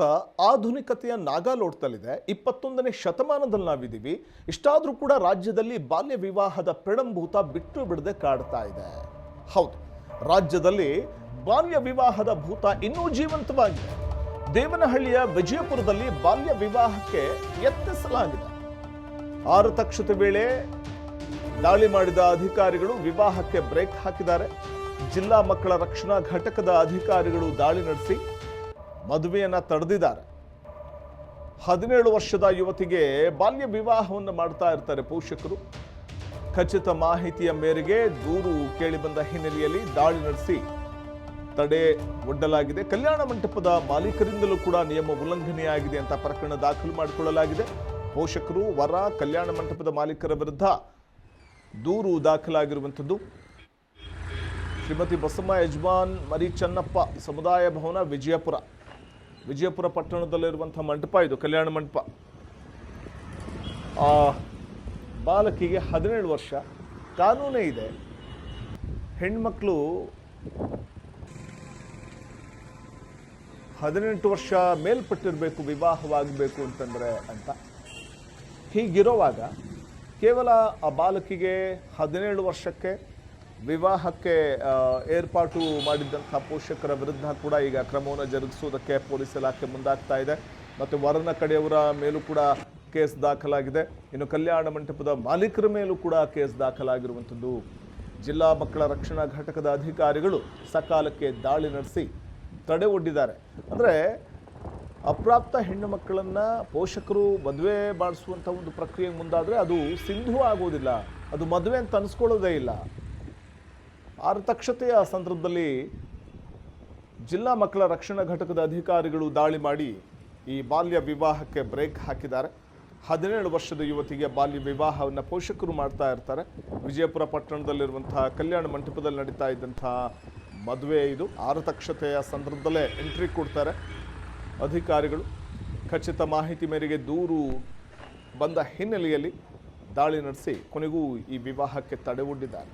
ಭಾರತ ಆಧುನಿಕತೆಯ ನಾಗಾಲೋಟದಲ್ಲಿದೆ. 21ನೇ ಶತಮಾನದಲ್ಲಿ ನಾವಿದ್ದೀವಿ. ಇಷ್ಟಾದರೂ ಕೂಡ ರಾಜ್ಯದಲ್ಲಿ ಬಾಲ್ಯ ವಿವಾಹದ ಪ್ರಣಂಭೂತ ಬಿಟ್ಟು ಬಿಡದೆ ಕಾಡ್ತಾ ಇದೆ. ಹೌದು, ರಾಜ್ಯದಲ್ಲಿ ಬಾಲ್ಯ ವಿವಾಹದ ಭೂತ ಇನ್ನೂ ಜೀವಂತವಾಗಿದೆ. ದೇವನಹಳ್ಳಿಯ ವಿಜಯಪುರದಲ್ಲಿ ಬಾಲ್ಯ ವಿವಾಹಕ್ಕೆ ಯತ್ನಿಸಲಾಗಿದೆ. ಆರತಕ್ಷತೆ ವೇಳೆ ದಾಳಿ ಮಾಡಿದ ಅಧಿಕಾರಿಗಳು ವಿವಾಹಕ್ಕೆ ಬ್ರೇಕ್ ಹಾಕಿದ್ದಾರೆ. ಜಿಲ್ಲಾ ಮಕ್ಕಳ ರಕ್ಷಣಾ ಘಟಕದ ಅಧಿಕಾರಿಗಳು ದಾಳಿ ನಡೆಸಿ ಮದುವೆಯನ್ನ ತಡೆದಿದ್ದಾರೆ. 17 ವರ್ಷದ ಯುವತಿಗೆ ಬಾಲ್ಯ ವಿವಾಹವನ್ನು ಮಾಡ್ತಾ ಇರ್ತಾರೆ ಪೋಷಕರು. ಖಚಿತ ಮಾಹಿತಿಯ ಮೇರೆಗೆ ದೂರು ಕೇಳಿಬಂದ ಹಿನ್ನೆಲೆಯಲ್ಲಿ ದಾಳಿ ನಡೆಸಿ ತಡೆ ಒಡ್ಡಲಾಗಿದೆ. ಕಲ್ಯಾಣ ಮಂಟಪದ ಮಾಲೀಕರಿಂದಲೂ ಕೂಡ ನಿಯಮ ಉಲ್ಲಂಘನೆಯಾಗಿದೆ ಅಂತ ಪ್ರಕರಣ ದಾಖಲು ಮಾಡಿಕೊಳ್ಳಲಾಗಿದೆ. ಪೋಷಕರು, ವರ, ಕಲ್ಯಾಣ ಮಂಟಪದ ಮಾಲೀಕರ ವಿರುದ್ಧ ದೂರು ದಾಖಲಾಗಿರುವಂಥದ್ದು. ಶ್ರೀಮತಿ ಬಸಮ್ಮ ಯಜಮಾನ್ ಮರಿ ಚನ್ನಪ್ಪ ಸಮುದಾಯ ಭವನ, ವಿಜಯಪುರ ಪಟ್ಟಣದಲ್ಲಿರುವಂಥ ಮಂಟಪ ಇದು, ಕಲ್ಯಾಣ ಮಂಟಪ. ಬಾಲಕಿಗೆ 17 ವರ್ಷ. ಕಾನೂನೇ ಇದೆ, ಹೆಣ್ಮಕ್ಳು 18 ವರ್ಷ ಮೇಲ್ಪಟ್ಟಿರಬೇಕು ವಿವಾಹವಾಗಬೇಕು ಅಂತಂದರೆ ಅಂತ. ಹೀಗಿರುವಾಗ ಕೇವಲ ಆ ಬಾಲಕಿಗೆ 17 ವರ್ಷಕ್ಕೆ ವಿವಾಹಕ್ಕೆ ಏರ್ಪಾಟು ಮಾಡಿದ್ದಂಥ ಪೋಷಕರ ವಿರುದ್ಧ ಕೂಡ ಈಗ ಕ್ರಮವನ್ನು ಜರುಗಿಸುವುದಕ್ಕೆ ಪೊಲೀಸ್ ಇಲಾಖೆ ಮುಂದಾಗ್ತಾ ಇದೆ. ಮತ್ತು ವರನ ಕಡೆಯವರ ಮೇಲೂ ಕೂಡ ಕೇಸ್ ದಾಖಲಾಗಿದೆ. ಇನ್ನು ಕಲ್ಯಾಣ ಮಂಟಪದ ಮಾಲೀಕರ ಮೇಲೂ ಕೂಡ ಕೇಸ್ ದಾಖಲಾಗಿರುವಂಥದ್ದು. ಜಿಲ್ಲಾ ಮಕ್ಕಳ ರಕ್ಷಣಾ ಘಟಕದ ಅಧಿಕಾರಿಗಳು ಸಕಾಲಕ್ಕೆ ದಾಳಿ ನಡೆಸಿ ತಡೆ ಒಡ್ಡಿದ್ದಾರೆ. ಅಂದರೆ ಅಪ್ರಾಪ್ತ ಹೆಣ್ಣು ಮಕ್ಕಳನ್ನು ಪೋಷಕರು ಮದುವೆ ಮಾಡಿಸುವಂಥ ಒಂದು ಪ್ರಕ್ರಿಯೆಗೆ ಮುಂದಾದರೆ ಅದು ಸಿಂಧು ಆಗೋದಿಲ್ಲ, ಅದು ಮದುವೆ ಅಂತ ಅನಿಸ್ಕೊಳ್ಳೋದೇ ಇಲ್ಲ. ಆರತಕ್ಷತೆಯ ಸಂದರ್ಭದಲ್ಲಿ ಜಿಲ್ಲಾ ಮಕ್ಕಳ ರಕ್ಷಣಾ ಘಟಕದ ಅಧಿಕಾರಿಗಳು ದಾಳಿ ಮಾಡಿ ಈ ಬಾಲ್ಯ ವಿವಾಹಕ್ಕೆ ಬ್ರೇಕ್ ಹಾಕಿದ್ದಾರೆ. 17 ವರ್ಷದ ಯುವತಿಗೆ ಬಾಲ್ಯ ವಿವಾಹವನ್ನು ಪೋಷಕರು ಮಾಡ್ತಾ ಇರ್ತಾರೆ. ವಿಜಯಪುರ ಪಟ್ಟಣದಲ್ಲಿರುವಂತಹ ಕಲ್ಯಾಣ ಮಂಟಪದಲ್ಲಿ ನಡೀತಾ ಇದ್ದಂತಹ ಮದುವೆ ಇದು. ಆರತಕ್ಷತೆಯ ಸಂದರ್ಭದಲ್ಲೇ ಎಂಟ್ರಿ ಕೊಡ್ತಾರೆ ಅಧಿಕಾರಿಗಳು. ಖಚಿತ ಮಾಹಿತಿ ಮೇರೆಗೆ ದೂರು ಬಂದ ಹಿನ್ನೆಲೆಯಲ್ಲಿ ದಾಳಿ ನಡೆಸಿ ಕೊನೆಗೂ ಈ ವಿವಾಹಕ್ಕೆ ತಡೆ ಒಡ್ಡಿದ್ದಾರೆ.